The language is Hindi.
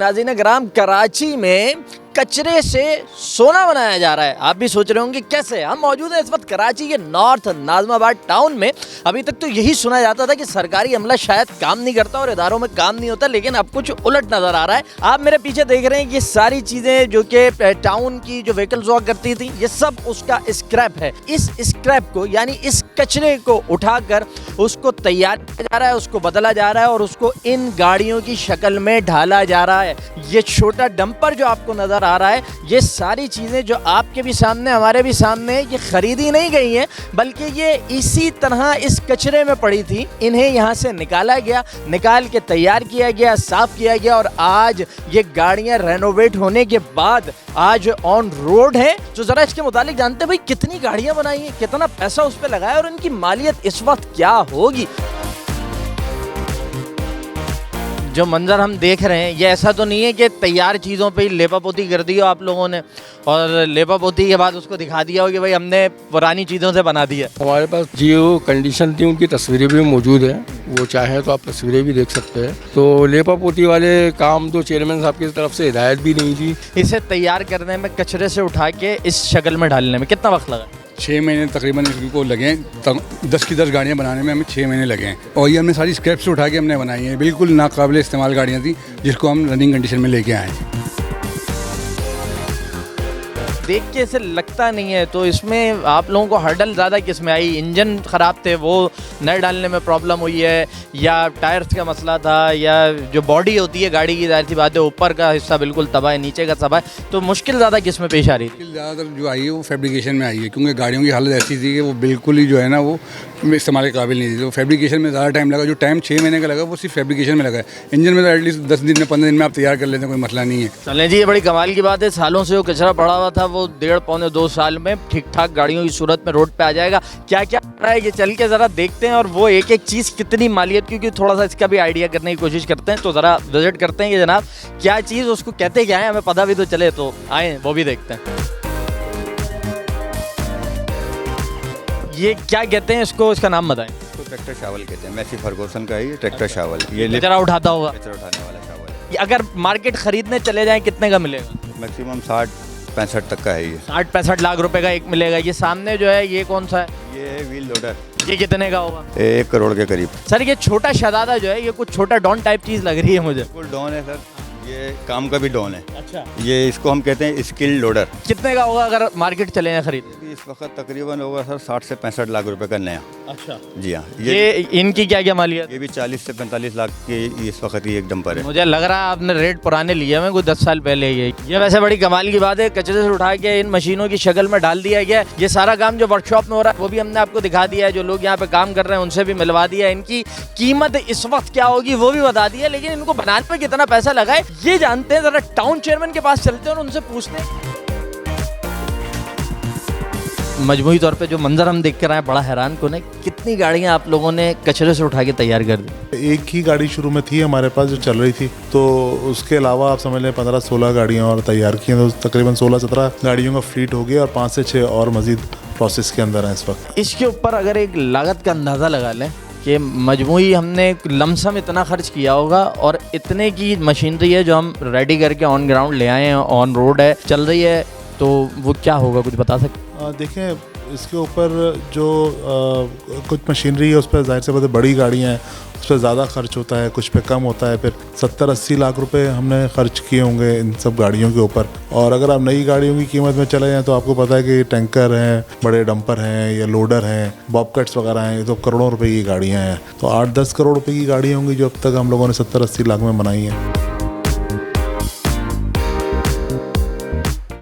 नाज़रीन ग्राम, कराची में कचरे से सोना बनाया जा रहा है। आप भी सोच रहे होंगे कैसे। हम मौजूद हैं इस वक्त कराची के नॉर्थ नाज़िमाबाद टाउन में। अभी तक तो यही सुना जाता था कि सरकारी अमला शायद काम नहीं करता और इदारों में काम नहीं होता, लेकिन अब कुछ उलट नज़र आ रहा है। आप मेरे पीछे देख रहे हैं कि ये सारी चीज़ें जो कि टाउन की जो व्हीकल्स हुआ करती थी, ये सब उसका स्क्रैप है। इस स्क्रैप को यानी इस कचरे को उठाकर उसको तैयार किया जा रहा है, उसको बदला जा रहा है और उसको इन गाड़ियों की शक्ल में ढाला जा रहा है। ये छोटा डंपर जो आपको नजर आ रहा है, ये सारी चीजें जो आपके भी सामने हमारे भी सामने ये खरीदी नहीं गई हैं, बल्कि ये इसी तरह इस कचरे में पड़ी थी। इन्हें यहाँ से निकाला गया, निकाल के तैयार किया गया, साफ किया गया और आज ये गाड़ियाँ रेनोवेट होने के बाद आज ऑन रोड है। तो जरा इसके मुतालिक जानते हैं भाई कितनी गाड़ियाँ बनाई हैं, कितना पैसा उस पर लगाया और इनकी मालियत इस वक्त क्या होगी। जो मंजर हम देख रहे हैं ये ऐसा तो नहीं है कि तैयार चीज़ों पे ही लेपापोती कर दी हो आप लोगों ने और लेपापोती के बाद उसको दिखा दिया हो कि भाई हमने पुरानी चीज़ों से बना दी है। हमारे पास जो कंडीशन थी उनकी तस्वीरें भी मौजूद हैं, वो चाहे तो आप तस्वीरें भी देख सकते हैं। तो लेपापोती वाले काम तो चेयरमैन साहब की तरफ से हिदायत भी नहीं थी। इसे तैयार करने में, कचरे से उठा के इस शक्ल में डालने में कितना वक्त लगा? 6 महीने तकरीबन इनको लगे हैं। 10 की 10 गाड़ियाँ बनाने में हमें 6 महीने लगे हैं और ये हमने सारी स्क्रैप से उठा के हमने बनाई हैं। बिल्कुल नाकाबिल इस्तेमाल गाड़ियाँ थी जिसको हम रनिंग कंडीशन में लेके आए हैं। देख के ऐसे लगता नहीं है, तो इसमें आप लोगों को हर्डल ज़्यादा किस में आई? इंजन ख़राब थे, वो नए डालने में प्रॉब्लम हुई है, या टायर्स का मसला था, या जो बॉडी होती है गाड़ी की, जाहिर सी बात है ऊपर का हिस्सा बिल्कुल तबाह है, नीचे का तबाह है। तो मुश्किल ज़्यादा किस में पेश आ रही थी? ज़्यादातर जो आई है वो फैब्रिकेशन में आई है, क्योंकि गाड़ियों की हालत ऐसी थी कि वो बिल्कुल ही जो है ना वो इस्तेमाल के काबिल नहीं थी। तो फैब्रिकेशन में ज़्यादा टाइम लगा। जो टाइम 6 महीने का लगा वो सिर्फ फैब्रिकेशन में लगा है। इंजन में तो एटलीस्ट 10 दिन में 15 दिन में आप तैयार कर लेते हैं, कोई मसला नहीं है। चलें जी, ये बड़ी कमाल की बात है। सालों से वो कचरा पड़ा हुआ था, वो 1.5-2 साल में ठीक ठाक गाड़ियों की सूरत में रोड पे आ जाएगा। क्या क्या आ रहा है ये चल के ज़रा देखते हैं और वो एक एक चीज़ कितनी मालियत, क्योंकि थोड़ा सा इसका भी आइडिया करने की कोशिश करते हैं। तो ज़रा विजिट करते हैं कि जनाब क्या चीज़, उसको कहते क्या है, हमें पता भी तो चले। तो आए वो भी देखते हैं। ये क्या कहते हैं इसको, इसका नाम बताएं। तो ट्रैक्टर शावल कहते हैं। मैसी फर्गूसन का है ये ट्रैक्टर शावल। ये कचरा उठाता होगा। कचरा उठाने वाला शावल। अगर मार्केट खरीदने चले जाएं कितने का मिलेगा? मैक्सिमम 60-65 तक का है ये। 60-65 लाख रुपए का एक मिलेगा। ये सामने जो है ये कौन सा है? ये व्हील लोडर। ये कितने का होगा? 1 करोड़ के करीब। सर ये छोटा शहजादा जो है, ये कुछ छोटा डॉन टाइप चीज लग रही है मुझे। फुल डॉन है सर, ये काम का भी डॉन है। अच्छा, ये इसको हम कहते हैं स्किल लोडर। कितने का होगा अगर मार्केट चले जाए खरीद? इस वक्त तकरीबन होगा सर 60 से 65 लाख रुपए का नया। अच्छा जी हाँ। ये इनकी क्या क्या मालियत? ये भी 40 से 45 लाख की इस वक्त ही एक डंपर है। मुझे लग रहा है आपने रेट पुराने लिए हैं, कोई 10 साल पहले। ये वैसे बड़ी कमाल की बात है, कचरे से उठा के इन मशीनों की शक्ल में डाल दिया गया। ये सारा काम जो वर्कशॉप में हो रहा है वो भी हमने आपको दिखा दिया है। जो लोग यहाँ पे काम कर रहे हैं उनसे भी मिलवा दिया है। इनकी कीमत इस वक्त क्या होगी वो भी बता दिया, लेकिन इनको बनाने में कितना पैसा लगा है ये जानते हैं। जरा टाउन चेयरमैन के पास चलते हैं और उनसे पूछते हैं। मजमूई तौर पे जो मंजर हम देख कर आए बड़ा हैरान कौन है। कितनी गाड़ियां आप लोगों ने कचरे से उठा के तैयार कर दी? एक ही गाड़ी शुरू में थी हमारे पास जो चल रही थी, तो उसके अलावा आप समझ लें 15-16 गाड़ियां और तैयार की हैं। तो तकरीबन 16-17 गाड़ियों का फ्लीट हो गया और 5 से 6 और मजीद प्रोसेस के अंदर हैं इस वक्त। इसके ऊपर अगर एक लागत का अंदाज़ा लगा लें कि मजमूई हमने लमसम इतना खर्च किया होगा और इतने की मशीनरी है जो हम रेडी करके ऑन ग्राउंड ले आए हैं, ऑन रोड है, चल रही है, तो वो क्या होगा, कुछ बता सकते? देखें इसके ऊपर जो कुछ मशीनरी है उस पर जाहिर से बात है बड़ी गाड़ियाँ हैं, उस पर ज़्यादा खर्च होता है, कुछ पे कम होता है। फिर 70-80 लाख रुपए हमने खर्च किए होंगे इन सब गाड़ियों के ऊपर। और अगर आप नई गाड़ियों की कीमत में चले जाएँ तो आपको पता है कि टैंकर हैं, बड़े डंपर हैं या लोडर हैं, बॉबकट्स वगैरह हैं, ये तो करोड़ों रुपए की गाड़ियाँ हैं। तो 8-10 करोड़ रुपए की गाड़ियाँ होंगी जो अब तक हम लोगों ने 70-80 लाख में बनाई हैं।